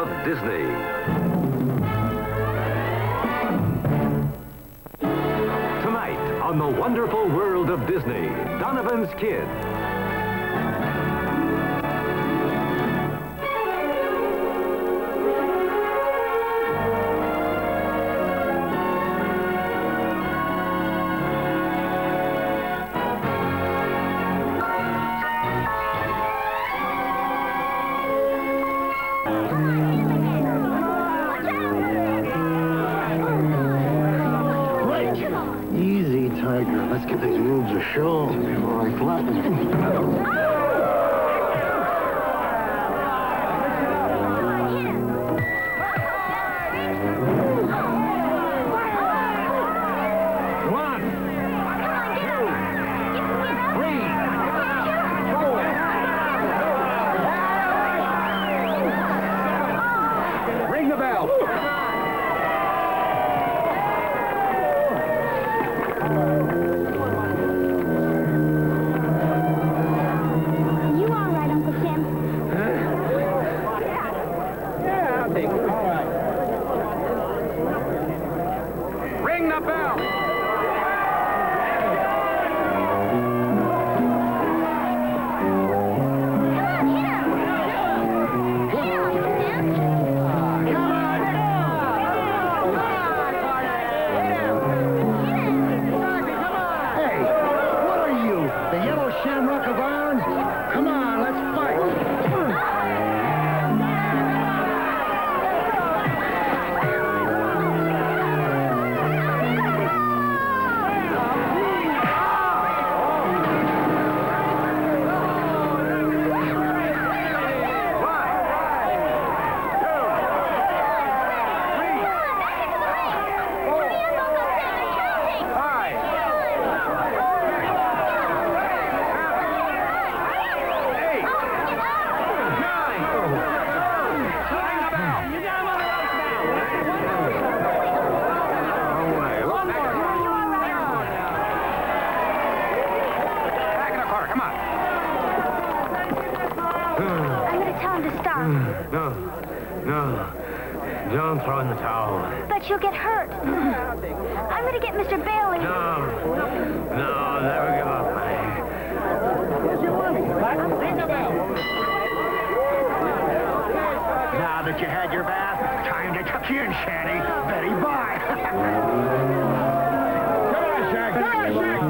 of Disney. Tonight, on the wonderful world of Disney, Donovan's Kids. Easy, Tiger. Let's give these moves a show before I flatten them. Don't throw in the towel. But you'll get hurt. I'm going to get Mr. Bailey. No, never give up, honey. Where's your money? Ring the bell. Now that you had your bath, time to tuck you in, Shanty. Betty, bye. Come on, Shaq. Come on, Shaq.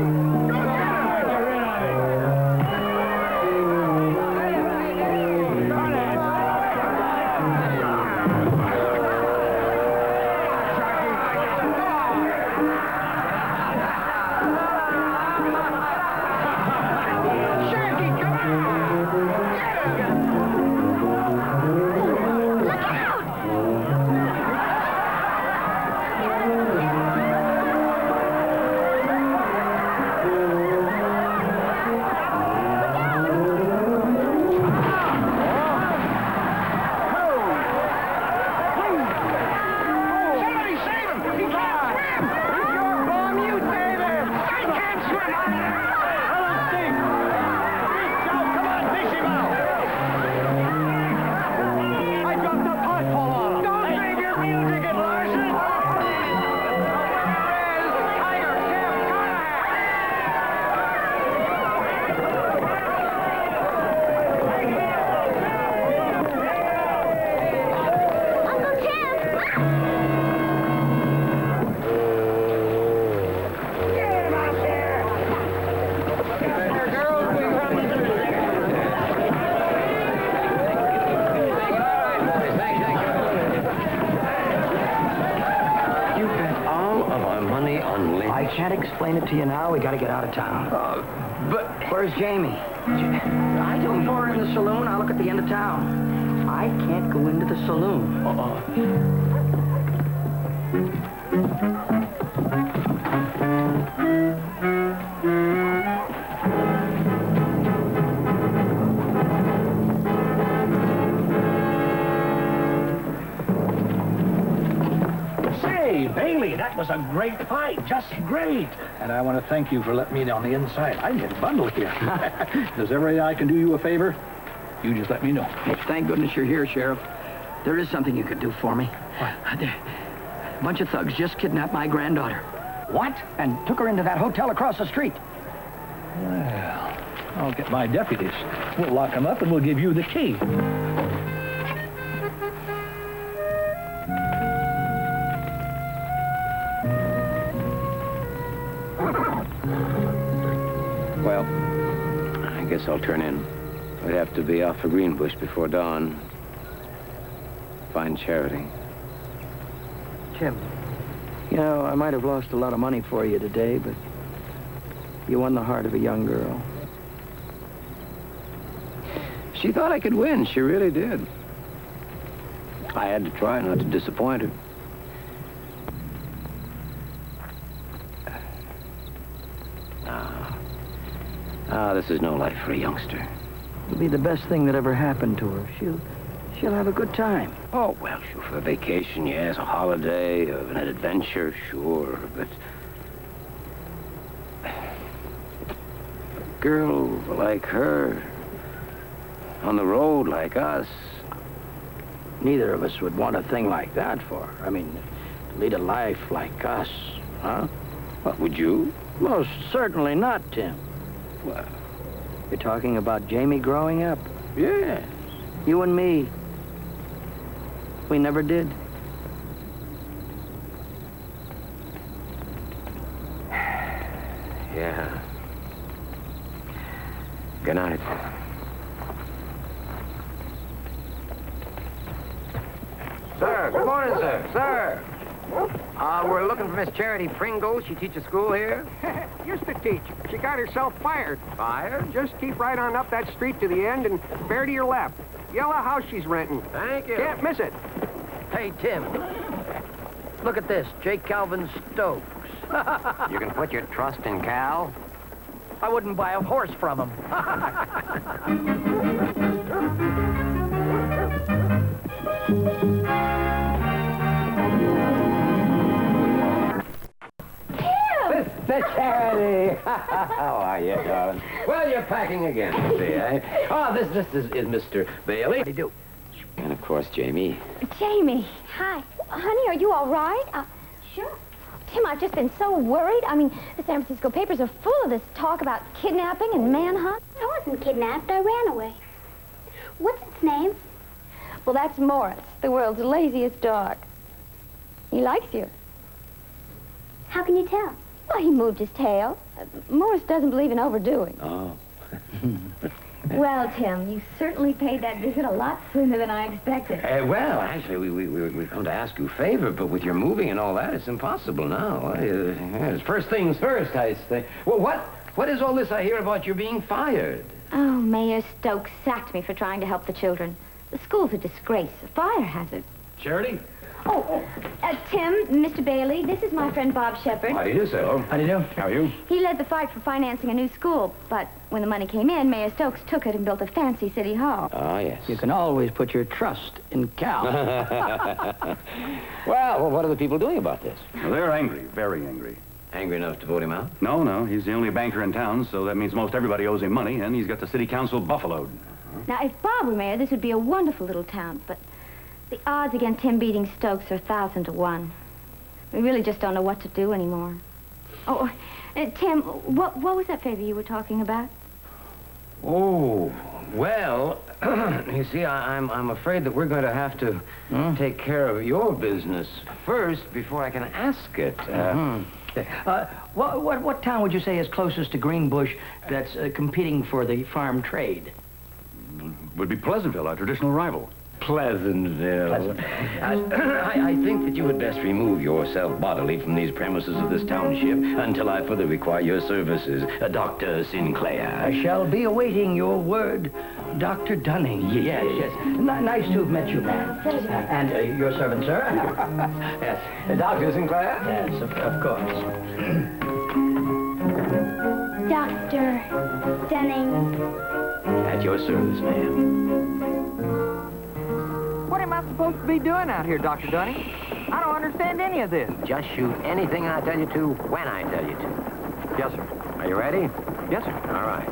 I can't explain it to you now. We got to get out of town. But where's Jamie? I don't know her in the saloon. I'll look at the end of town. I can't go into the saloon. Bailey, that was a great fight. Just great. And I want to thank you for letting me in on the inside. I get bundled here. Does everybody I can do you a favor? You just let me know. Well, thank goodness you're here, Sheriff. There is something you could do for me. What? A bunch of thugs just kidnapped my granddaughter. What? And took her into that hotel across the street. Well, I'll get my deputies. We'll lock them up and we'll give you the key. Well, I guess I'll turn in. We'd have to be off for Greenbush before dawn. Find Charity. Tim, you know, I might have lost a lot of money for you today, but you won the heart of a young girl. She thought I could win. She really did. I had to try not to disappoint her. This is no life for a youngster. It'll be the best thing that ever happened to her. She'll have a good time. Oh, well, sure, for a vacation, yes, a holiday, an adventure, sure, but... A girl like her, on the road like us... Neither of us would want a thing like that for her. I mean, lead a life like us, huh? What, would you? Most certainly not, Tim. Well... You're talking about Jamie growing up? Yes. You and me. We never did. Yeah. Good night. Sir, good morning, sir. Sir. We're looking for Miss Charity Pringle. She teaches school here. Used to teach. She got herself fired. Fired? Just keep right on up that street to the end and bear to your left. Yellow house she's renting. Thank you. Can't miss it. Hey, Tim. Look at this. Jake Calvin Stokes. You can put your trust in Cal. I wouldn't buy a horse from him. Mr. Charity! How are you, darling? Well, you're packing again, see, eh? Oh, this is Mr. Bailey. How do you do? And, of course, Jamie. Jamie. Hi. Honey, are you all right? Sure. Tim, I've just been so worried. I mean, the San Francisco papers are full of this talk about kidnapping and manhunt. I wasn't kidnapped. I ran away. What's its name? Well, that's Morris, the world's laziest dog. He likes you. How can you tell? Well, he moved his tail. Morris doesn't believe in overdoing. Oh. Well, Tim, you certainly paid that visit a lot sooner than I expected. Well, actually, we've come to ask you a favor, but with your moving and all that, it's impossible now. It's first things first, I say. Well, what is all this I hear about you being fired? Oh, Mayor Stokes sacked me for trying to help the children. The school's a disgrace, a fire hazard. Charity? Oh, Tim, Mr. Bailey, this is my friend Bob Shepard. How do you do, sir? How do you do? How are you? He led the fight for financing a new school, but when the money came in, Mayor Stokes took it and built a fancy city hall. Ah, yes. You can always put your trust in Cal. Well, what are the people doing about this? Well, they're angry, very angry. Angry enough to vote him out? No, he's the only banker in town, so that means most everybody owes him money, and he's got the city council buffaloed. Now, if Bob were mayor, this would be a wonderful little town, but the odds against him beating Stokes are 1,000 to 1. We really just don't know what to do anymore. Oh, Tim, what was that favor you were talking about? Oh, well, you see, I'm afraid that we're going to have to take care of your business first before I can ask it. What town would you say is closest to Greenbush that's competing for the farm trade? Would be Pleasantville, our traditional rival. Pleasantville. I think that you had best remove yourself bodily from these premises of this township until I further require your services, Dr. Sinclair. I shall be awaiting your word, Dr. Dunning. Yes. Nice to have met you, ma'am. And your servant, sir. Yes. Dr. Sinclair? Yes, of course. Dr. Dunning. At your service, ma'am. What am I supposed to be doing out here, Dr. Dunning? I don't understand any of this. Just shoot anything I tell you to when I tell you to. Yes, sir. Are you ready? Yes, sir. All right.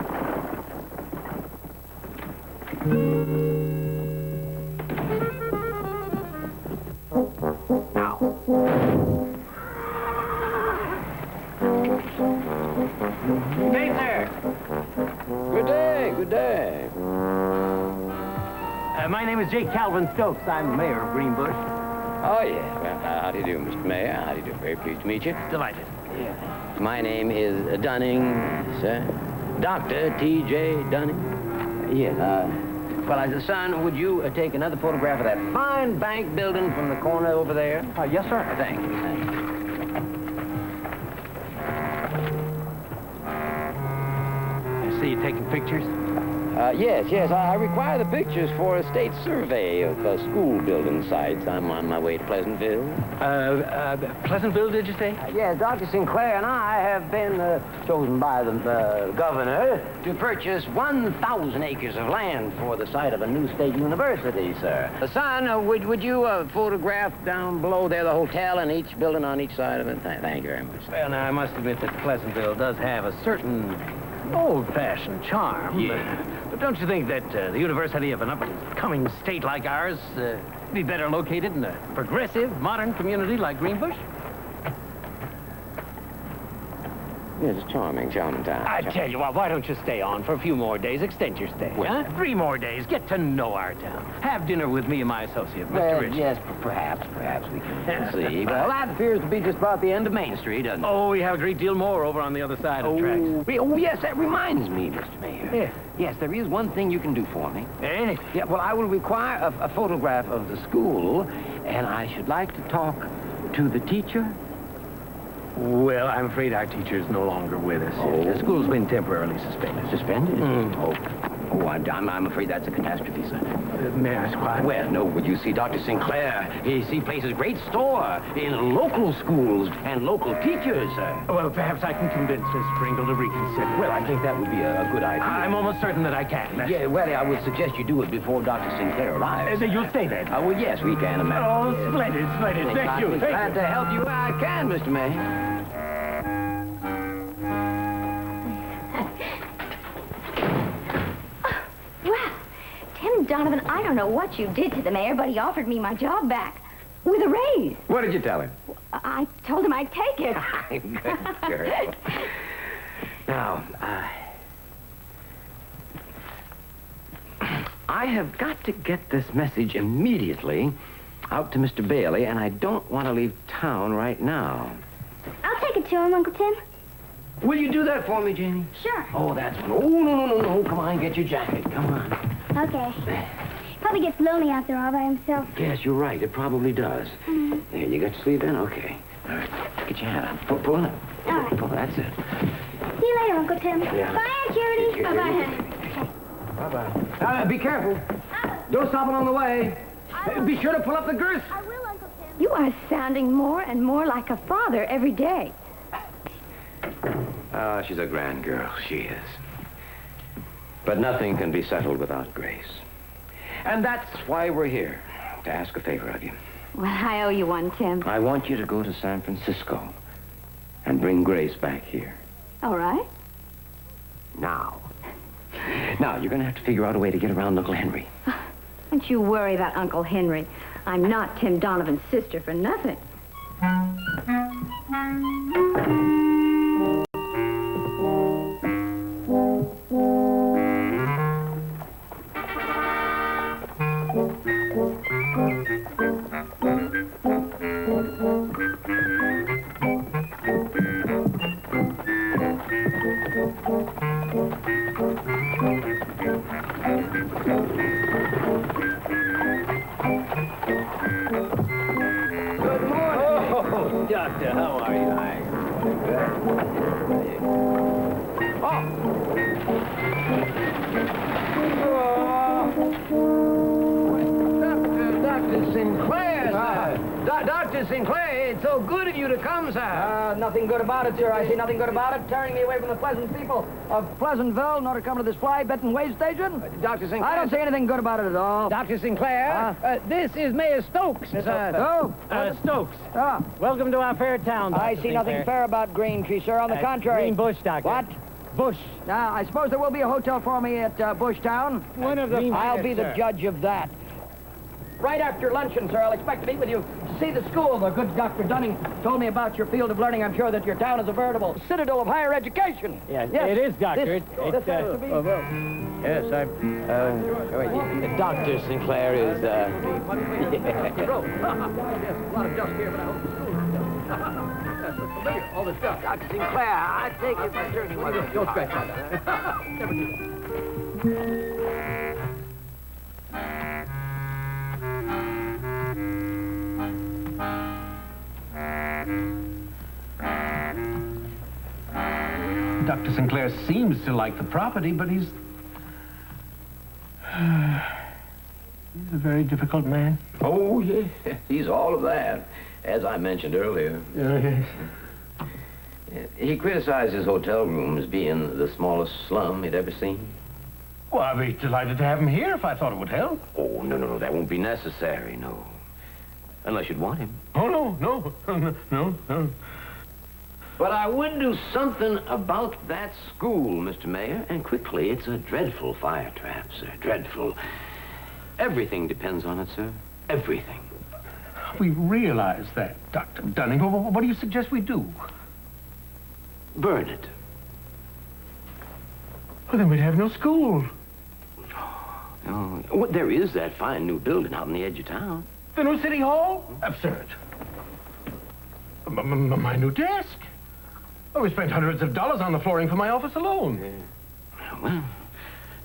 Good day. My name is Jake Calvin Stokes. I'm the mayor of Greenbush. Oh, yes. Well, how do you do, Mr. Mayor? How do you do? Very pleased to meet you. Delighted. Yeah. My name is Dunning, sir. Dr. T.J. Dunning. Yes, well, son, would you take another photograph of that fine bank building from the corner over there? Yes, sir. Thank you. I see you taking pictures. Yes. I require the pictures for a state survey of school building sites. I'm on my way to Pleasantville. Pleasantville, did you say? Yes, Dr. Sinclair and I have been chosen by the governor to purchase 1,000 acres of land for the site of a new state university, sir. Son, would you photograph down below there the hotel and each building on each side of it? Thank you very much. Well, now, I must admit that Pleasantville does have a certain old-fashioned charm. Yeah. But don't you think that the university of an up-and-coming state like ours would be better located in a progressive, modern community like Greenbush? Yes, it's charming town. I tell you what, why don't you stay on for a few more days? Extend your stay, huh? 3 more days. Get to know our town. Have dinner with me and my associate, Mr. Rich. Yes, perhaps we can see. Well, that appears to be just about the end of Main Street, doesn't it? Oh, we have a great deal more over on the other side of the tracks. Oh, yes, that reminds me, Mr. Mayor. Yeah. Yes, there is one thing you can do for me. Eh? Yeah, well, I will require a photograph of the school, and I should like to talk to the teacher. Well, I'm afraid our teacher is no longer with us. Oh. The school's been temporarily suspended. Suspended? Mm. Oh, I'm afraid that's a catastrophe, sir. Mayor's quiet. Well, no, would you see, Dr. Sinclair, he places great store in local schools and local teachers, sir. Well, perhaps I can convince Miss Pringle to reconsider. Well, I think that would be a good idea. I'm almost certain that I can. Yeah, well, I would suggest you do it before Dr. Sinclair arrives. You'll stay there. Well, yes, we can. Oh, splendid. Thank you. Glad to help you where I can, Mr. Mayor. Tim Donovan, I don't know what you did to the mayor, but he offered me my job back with a raise. What did you tell him? I told him I'd take it. Good girl. Now, I have got to get this message immediately out to Mr. Bailey, and I don't want to leave town right now. I'll take it to him, Uncle Tim. Will you do that for me, Jamie? Sure. Oh, that's... Oh, no. Come on, get your jacket. Come on. Okay. Probably gets lonely out there all by himself. Yes, you're right. It probably does. Mm-hmm. There, you got your sleeve in? Okay. All right. Get your hat on. Pull it up. All right. Pull it. That's it. See you later, Uncle Tim. Yeah. Bye, Aunt Charity. Bye-bye, honey. Bye-bye. Be careful. Don't stop it on the way. Be sure to pull up the girth. I will, Uncle Tim. You are sounding more and more like a father every day. Oh, she's a grand girl. She is. But nothing can be settled without Grace. And that's why we're here, to ask a favor of you. Well, I owe you one, Tim. I want you to go to San Francisco and bring Grace back here. All right. Now, you're going to have to figure out a way to get around Uncle Henry. Don't you worry about Uncle Henry. I'm not Tim Donovan's sister for nothing. Doctor, how are you? Dr. Sinclair, sir. Dr. Sinclair, it's so good of you to come, sir. Nothing good about it, sir. I see nothing good about it. Tearing me away from the pleasant people of Pleasantville in order to come to this fly bet and wage station. Dr. Sinclair. I don't see anything good about it at all. Dr. Sinclair, this is Mayor Stokes. Stokes. Welcome to our fair town, Dr. I see nothing fair about Green Tree, sir. On the contrary. Green Bush, Doctor. What? Bush. Now, I suppose there will be a hotel for me at Bushtown. One of the I'll be the judge of that. Right after luncheon, sir, I'll expect to meet with you to see the school. The good Dr. Dunning told me about your field of learning. I'm sure that your town is a veritable citadel of higher education. Yes, it is, Doctor. This has to be... Yes, I'm, Dr. Sinclair is, Yes, a lot of dust here, but I hope the school is still. Yes, it's familiar, all this dust. Dr. Sinclair, I take it for sure you want to... Don't scratch my back. Never do that. Dr. Sinclair seems to like the property, but he's a very difficult man. Oh, yeah, he's all of that, as I mentioned earlier. Yes. He criticized his hotel room as being the smallest slum he'd ever seen. Well, I'd be delighted to have him here if I thought it would help. Oh, no, that won't be necessary, no. Unless you'd want him. Oh, no. But I would do something about that school, Mr. Mayor, and quickly. It's a dreadful fire trap, sir. Dreadful. Everything depends on it, sir. Everything. We realize that, Dr. Dunning. What do you suggest we do? Burn it. Well, then we'd have no school. Oh, well, there is that fine new building out on the edge of town. The new city hall? Absurd. My new desk. Oh, we spent hundreds of dollars on the flooring for my office alone. Well,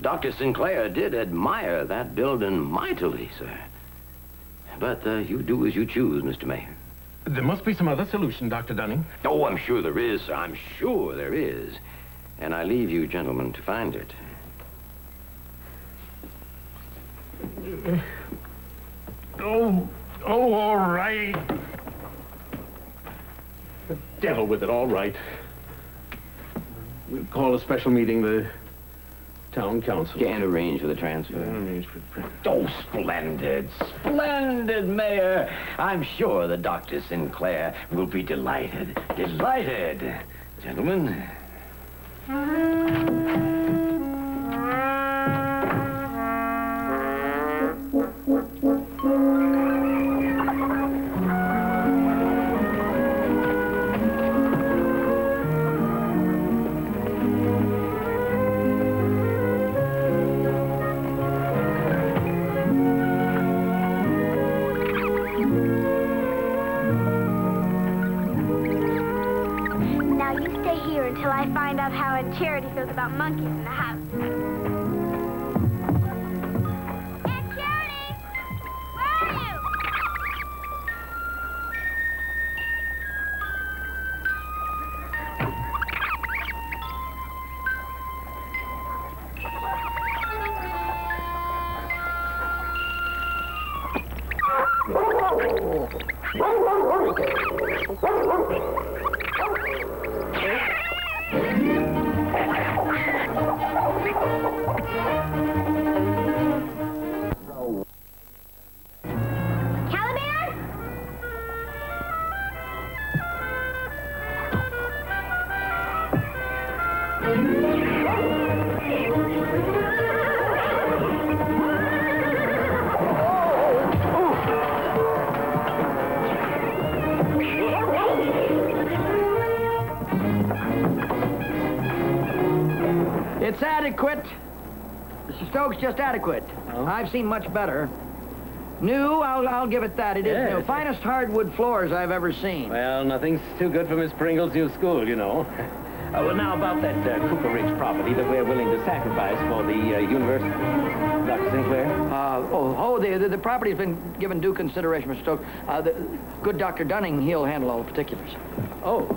Dr. Sinclair did admire that building mightily, sir. But you do as you choose, Mr. Mayor. There must be some other solution, Dr. Dunning. Oh, I'm sure there is, sir. I'm sure there is. And I leave you gentlemen to find it. Oh, all right. The devil with it, all right. We'll call a special meeting the town council. Can't arrange for the transfer. Oh, splendid, splendid, Mayor. I'm sure that Dr. Sinclair will be delighted. Delighted. Gentlemen. Until I find out how Charity feels about monkeys in the house. Aunt Charity! Where are you? It's adequate. Mr. Stokes, just adequate. Oh. I've seen much better. New, I'll give it that. It is new. Finest hardwood floors I've ever seen. Well, nothing's too good for Miss Pringle's new school, you know. Well, now about that Cooper Ridge property that we're willing to sacrifice for the university. Dr. Sinclair? The property's been given due consideration, Mr. Stokes. The good Dr. Dunning, he'll handle all the particulars. Oh.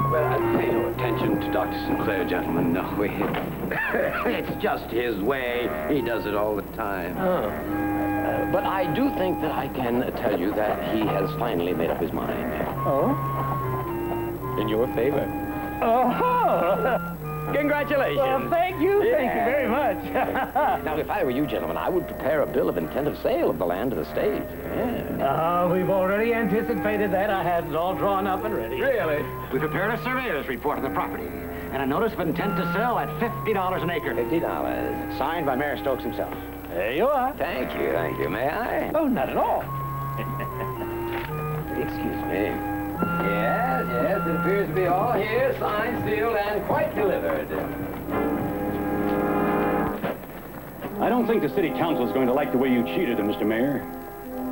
Well, I pay no attention to Dr. Sinclair, gentlemen. No, it's just his way. He does it all the time. Oh. But I do think that I can tell you that he has finally made up his mind. Oh? In your favor. Oh! Congratulations. Well, thank you. Yeah. Thank you very much. Now, if I were you, gentlemen, I would prepare a bill of intent of sale of the land to the state. Yeah. We've already anticipated that. I had it all drawn up and ready. Really? We prepared a surveyor's report of the property and a notice of intent to sell at $50 an acre. $50. Signed by Mayor Stokes himself. There you are. Thank you. May I? Oh, not at all. Excuse me. it appears to be all here, signed, sealed, and quite delivered. I don't think the city council's going to like the way you cheated them, Mr. Mayor.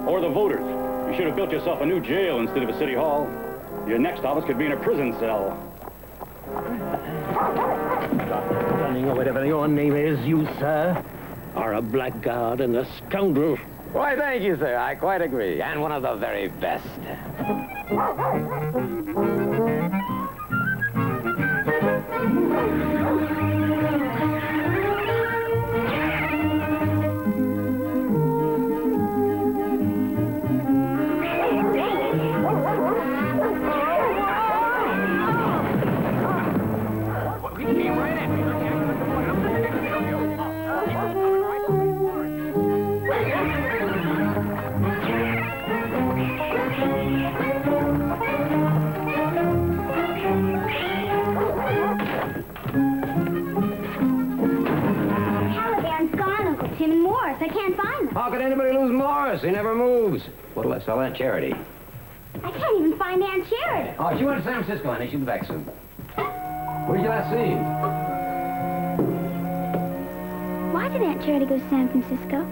Or the voters. You should have built yourself a new jail instead of a city hall. Your next office could be in a prison cell. Running or whatever your name is, you, sir, are a blackguard and a scoundrel. Why, thank you, sir. I quite agree. And one of the very best. I can't find them. How could anybody lose Morris? He never moves. What'll I sell Aunt Charity? I can't even find Aunt Charity. Oh, she went to San Francisco, honey. She'll be back soon. Where'd you last see? Why did Aunt Charity go to San Francisco?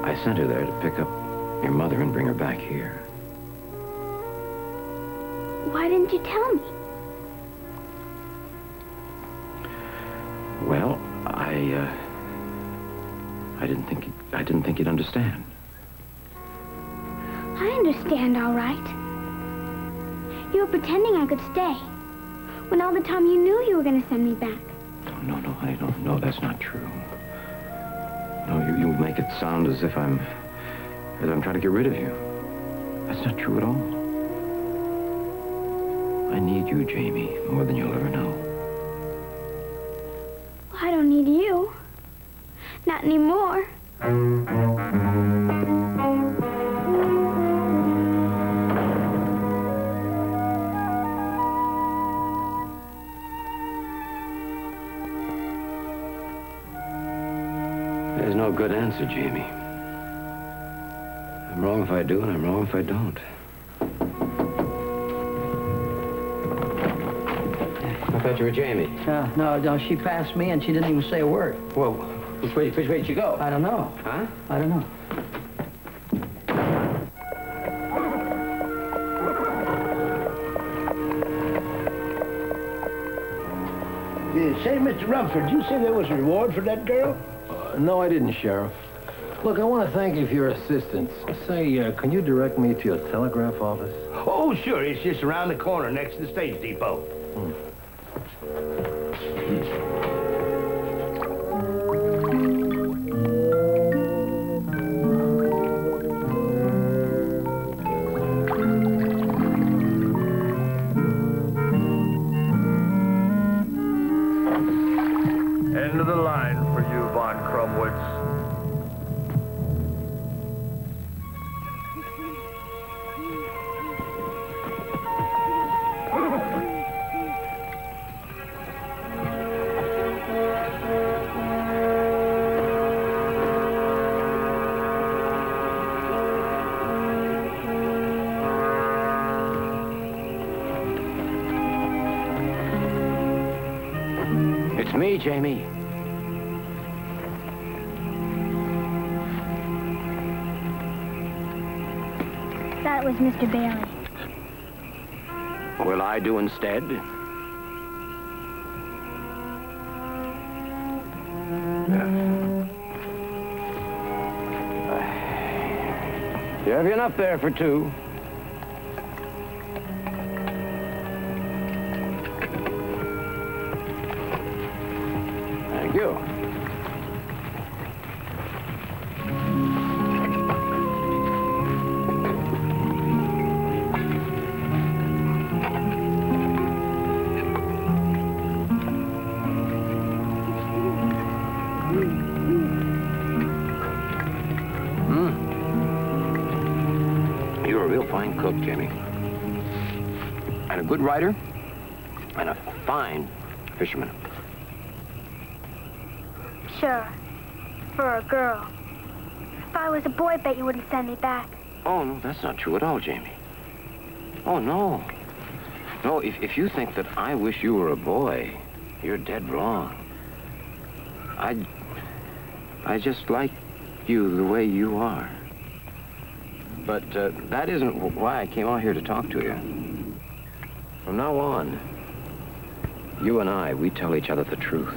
I sent her there to pick up your mother and bring her back here. Why didn't you tell me? Well, I didn't think you'd understand. I understand, all right. You were pretending I could stay, when all the time you knew you were going to send me back. No, honey, no, that's not true. No, you make it sound as if I'm trying to get rid of you. That's not true at all. I need you, Jamie, more than you'll ever know. I don't need you. Not anymore. There's no good answer, Jamie. I'm wrong if I do, and I'm wrong if I don't. I thought you were Jamie. No, she passed me and she didn't even say a word. Whoa, which way did she go? I don't know. Huh? I don't know. Say, Mr. Rumford, did you say there was a reward for that girl? No, I didn't, Sheriff. Look, I want to thank you for your assistance. Say, can you direct me to your telegraph office? Oh, sure. It's just around the corner next to the stage depot. End of the line for you, Von Crumwoods. It's me, Jamie. That was Mr. Bailey. What'll I do instead? You have enough there for two. Thank you. You're a real fine cook, Jamie. And a good writer, and a fine fisherman. Sure. For a girl. If I was a boy, I bet you wouldn't send me back. Oh, no, that's not true at all, Jamie. Oh, no. No, if you think that I wish you were a boy, you're dead wrong. I just like you the way you are. But that isn't why I came out here to talk to you. From now on, you and I, we tell each other the truth.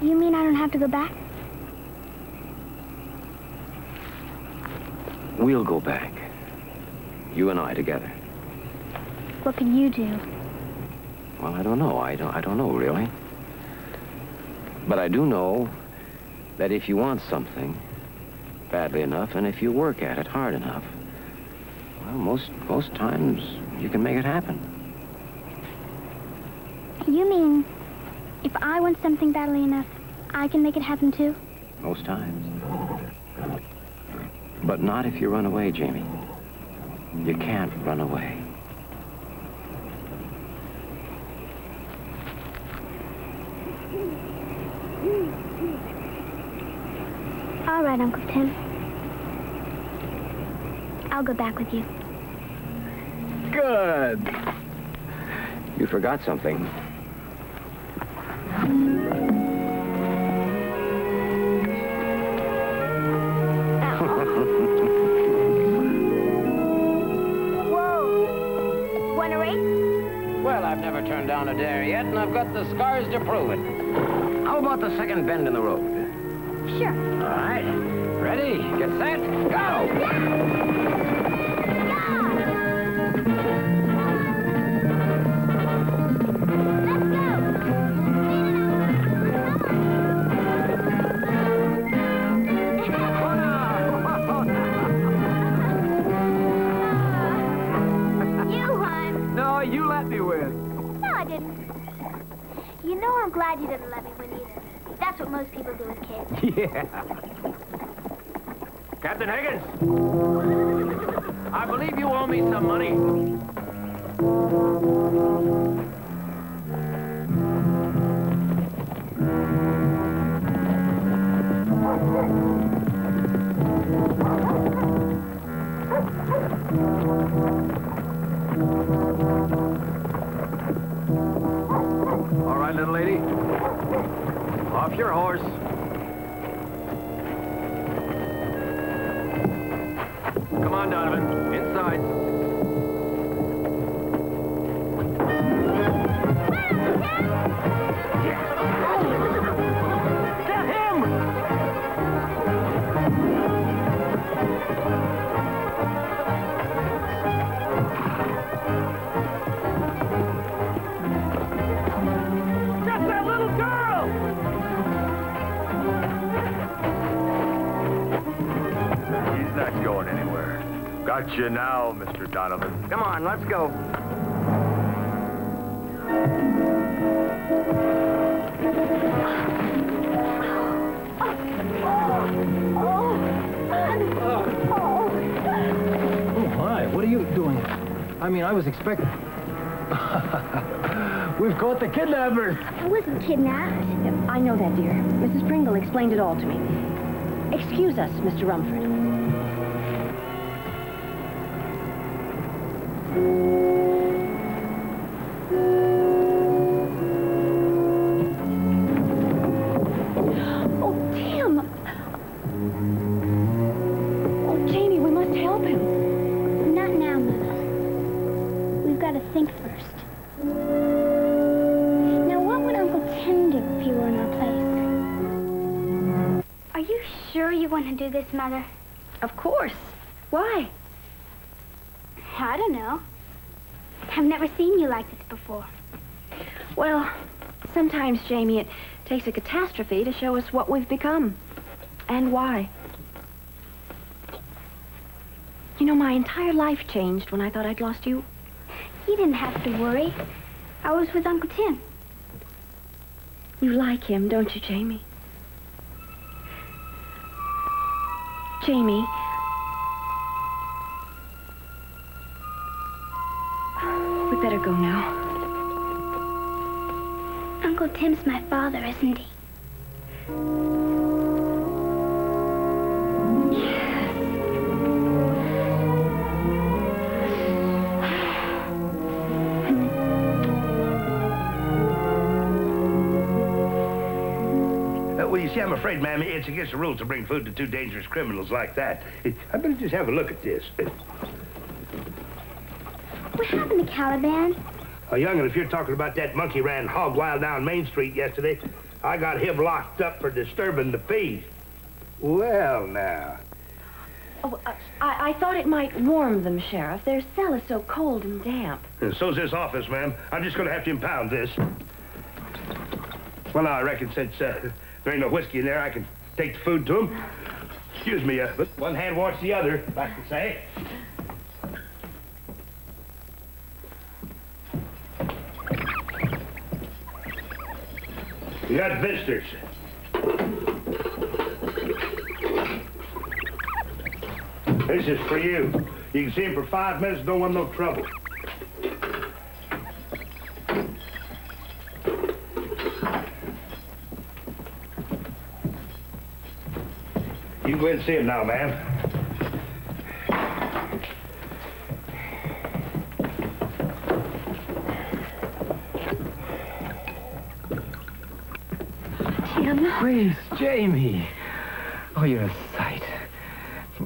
You mean I don't have to go back? We'll go back. You and I together. What can you do? Well, I don't know. I don't know, really. But I do know that if you want something badly enough, and if you work at it hard enough, well, most times you can make it happen. You mean if I want something badly enough, I can make it happen too? Most times. But not if you run away, Jamie. You can't run away. All right, Uncle Tim. I'll go back with you. Good. You forgot something. Whoa. Want a race? Well, I've never turned down a dare yet, and I've got the scars to prove it. How about the second bend in the road? Sure. All right. Ready, get set, go! You know I'm glad you didn't let me win either. That's what most people do with kids. Yeah. Captain Higgins! I believe you owe me some money. All right, little lady. Off your horse. Come on, Donovan. Inside. Get him! That's that little girl! He's not going anywhere. Got you now, Mr. Donovan. Come on, let's go. Oh, hi. What are you doing? I mean, I was expecting... We've caught the kidnappers. I wasn't kidnapped. I know that, dear. Mrs. Pringle explained it all to me. Excuse us, Mr. Rumford. Oh, Tim! Oh, Jamie, we must help him. Not now, Mother. We've got to think first. Now, what would Uncle Tim do if he were in our place? Are you sure you want to do this, Mother? Of course. Why? I don't know. I've never seen you like this before. Well, sometimes, Jamie, it takes a catastrophe to show us what we've become. And why. You know, my entire life changed when I thought I'd lost you. You didn't have to worry. I was with Uncle Tim. You like him, don't you, Jamie? Jamie. We better go now. Uncle Tim's my father, isn't he? Well, you see, I'm afraid, ma'am, it's against the rules to bring food to two dangerous criminals like that. I better just have a look at this. What happened to Caliban? Oh, young'un, if you're talking about that monkey ran hog wild down Main Street yesterday, I got him locked up for disturbing the peace. Well, now. Oh, I thought it might warm them, Sheriff. Their cell is so cold and damp. And so's this office, ma'am. I'm just going to have to impound this. Well, now, I reckon since there ain't no whiskey in there, I can take the food to him. Excuse me, but one hand washes the other, if I can say. You got visitors. This is for you. You can see him for 5 minutes, don't want no trouble. You can go ahead and see him now, ma'am. Grace, Jamie. Oh, you're a sight.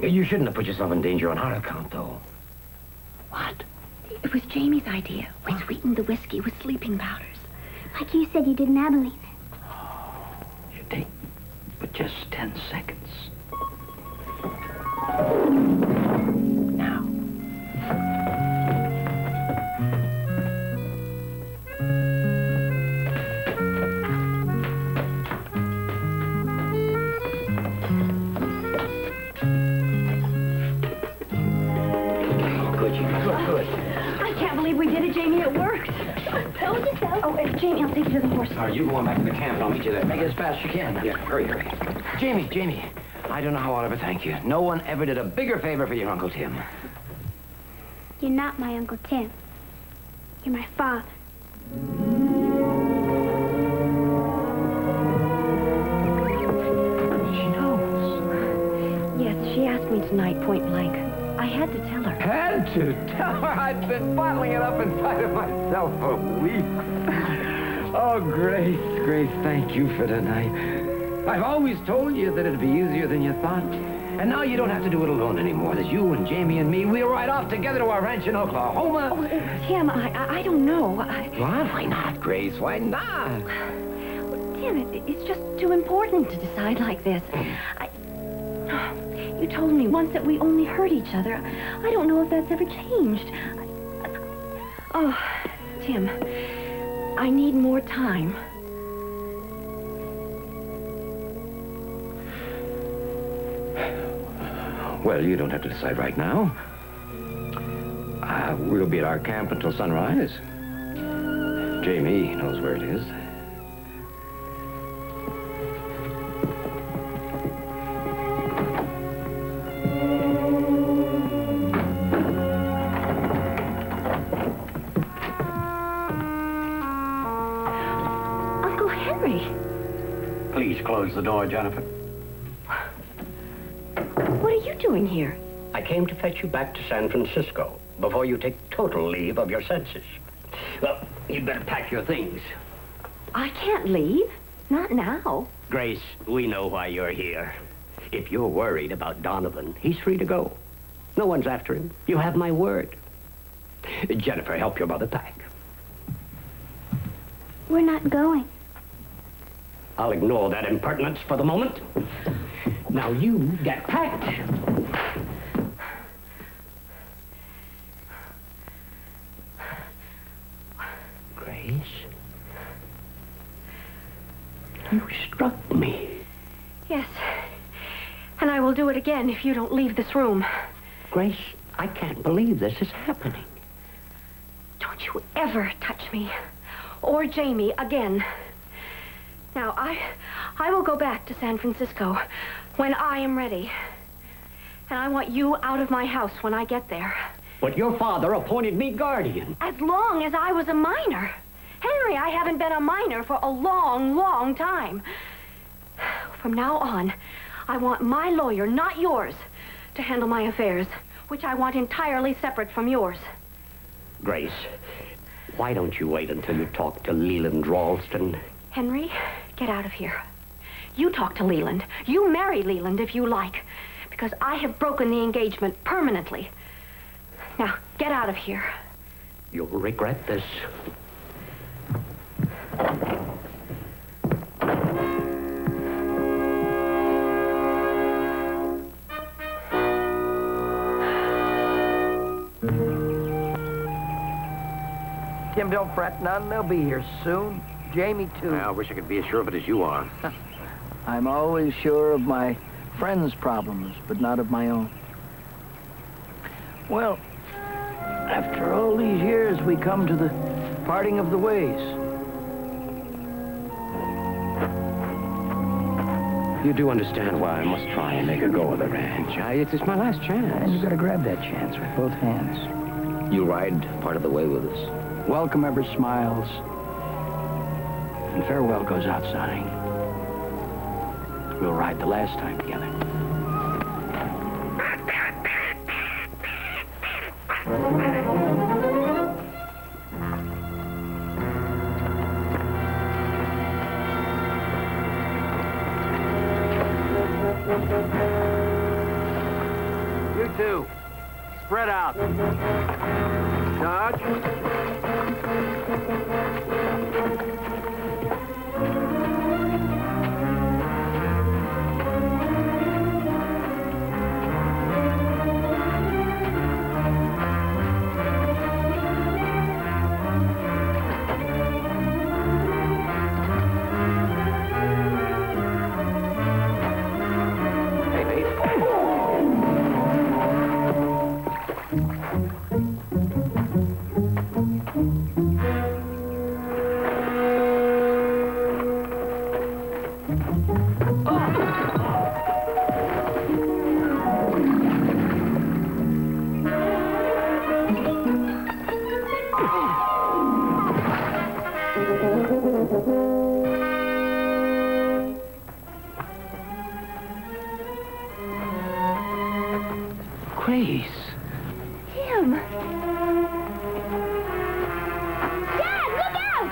You shouldn't have put yourself in danger on our account, though. What? It was Jamie's idea. We sweetened the whiskey with sleeping powders. Like you said you did in Abilene. You take but just 10 seconds. Now. I can't believe we did it, Jamie. It worked. Told you so. Oh, Jamie, I'll take you to the horse. All right, you go on back to the camp, and I'll meet you there. Make it as fast as you can. Yeah, hurry. Jamie, I don't know how I'll ever thank you. No one ever did a bigger favor for your Uncle Tim. You're not my Uncle Tim. You're my father. She knows. Yes, she asked me tonight, point blank. I had to tell her. Had to tell her? I've been bottling it up inside of myself for weeks. Oh, Grace, thank you for tonight. I've always told you that it'd be easier than you thought. And now you don't have to do it alone anymore. There's you and Jamie and me. We'll ride off together to our ranch in Oklahoma. Oh, Tim, I don't know. What? Why not, Grace? Why not? Tim, it's just too important to decide like this. You told me once that we only hurt each other. I don't know if that's ever changed. Oh, Tim, I need more time. Well, you don't have to decide right now. We'll be at our camp until sunrise. Jamie knows where it is. Uncle Henry. Please close the door, Jennifer. What are you doing here? I came to fetch you back to San Francisco before you take total leave of your senses. Well, you'd better pack your things. I can't leave. Not now. Grace, we know why you're here. If you're worried about Donovan, he's free to go. No one's after him. You have my word. Jennifer, help your mother pack. We're not going. I'll ignore that impertinence for the moment. Now you get packed. Grace, you struck me. Yes. And I will do it again if you don't leave this room. Grace, I can't believe this is happening. Don't you ever touch me. Or Jamie again. Now, I will go back to San Francisco when I am ready. And I want you out of my house when I get there. But your father appointed me guardian. As long as I was a minor. Henry, I haven't been a minor for a long, long time. From now on, I want my lawyer, not yours, to handle my affairs, which I want entirely separate from yours. Grace, why don't you wait until you talk to Leland Ralston? Henry, get out of here. You talk to Leland. You marry Leland if you like, because I have broken the engagement permanently. Now, get out of here. You'll regret this. Tim, don't fret none. They'll be here soon. Jamie, too. I wish I could be as sure of it as you are. I'm always sure of my friends' problems, but not of my own. Well, after all these years, we come to the parting of the ways. You do understand why I must try and make a go of the ranch. It's my last chance. And you gotta grab that chance with both hands. You ride part of the way with us. Welcome ever smiles, and farewell goes out sighing. We'll ride the last time together. You two, spread out. Dodge. Grace. Tim! Dad, look out!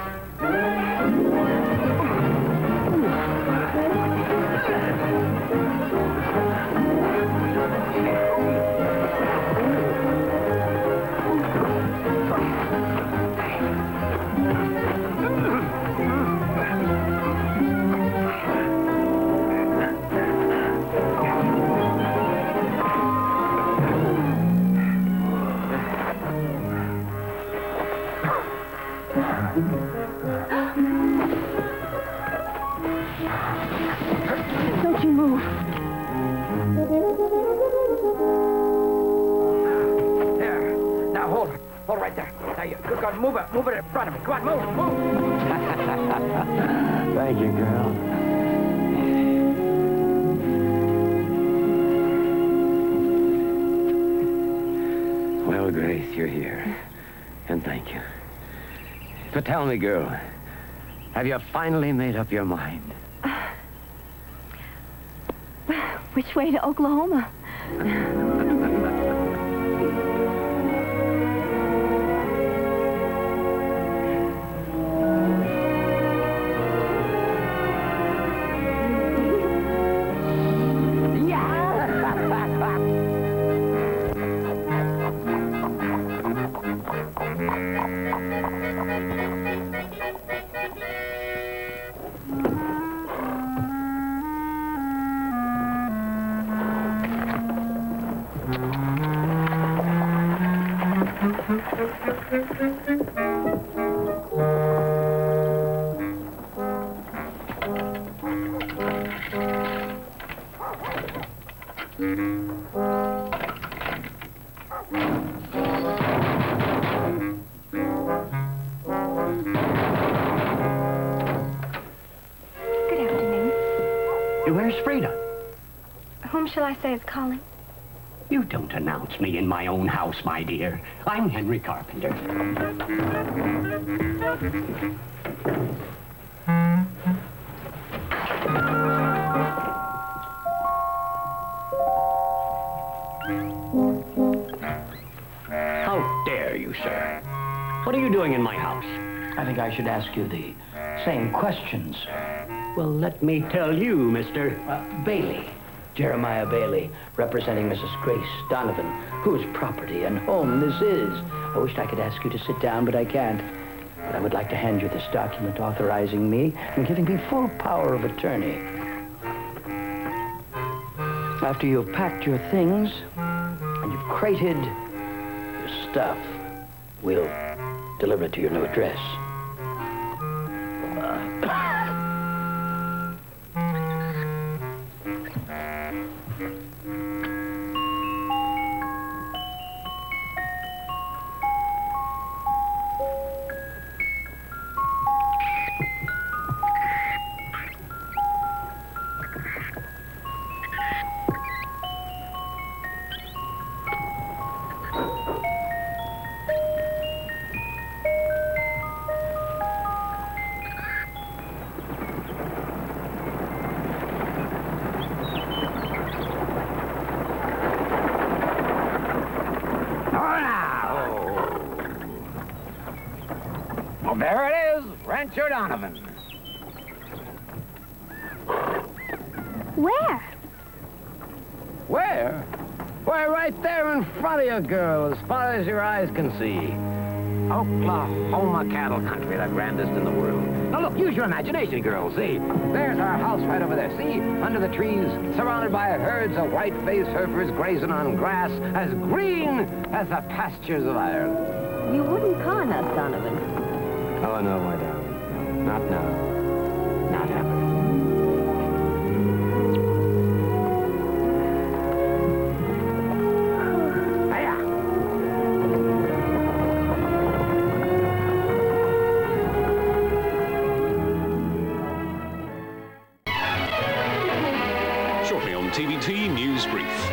Don't you move. There. Now hold it. Hold it right there. Now you look on, move it in front of me. Come on, move. Thank you, girl. Well, Grace, you're here. And thank you. But tell me, girl, have you finally made up your mind? Which way to Oklahoma? Where's Frida? Whom shall I say is calling? You don't announce me in my own house, my dear. I'm Henry Carpenter. you, sir? What are you doing in my house? I think I should ask you the same questions. Well, let me tell you, mister. Bailey. Jeremiah Bailey, representing Mrs. Grace Donovan, whose property and home this is. I wished I could ask you to sit down, but I can't. But I would like to hand you this document authorizing me and giving me full power of attorney. After you've packed your things and you've crated your stuff, we'll deliver it to your new address. There it is, Rancho Donovan. Where? Where? Why, right there in front of you, girl, as far as your eyes can see. Oklahoma cattle country, the grandest in the world. Now, look, use your imagination, girl. See, there's our house right over there. See, under the trees, surrounded by herds of white-faced heifers grazing on grass as green as the pastures of Ireland. You wouldn't con us, Donovan. Oh, no, my darling. Not now. Not happening. Shortly on TVT News Brief.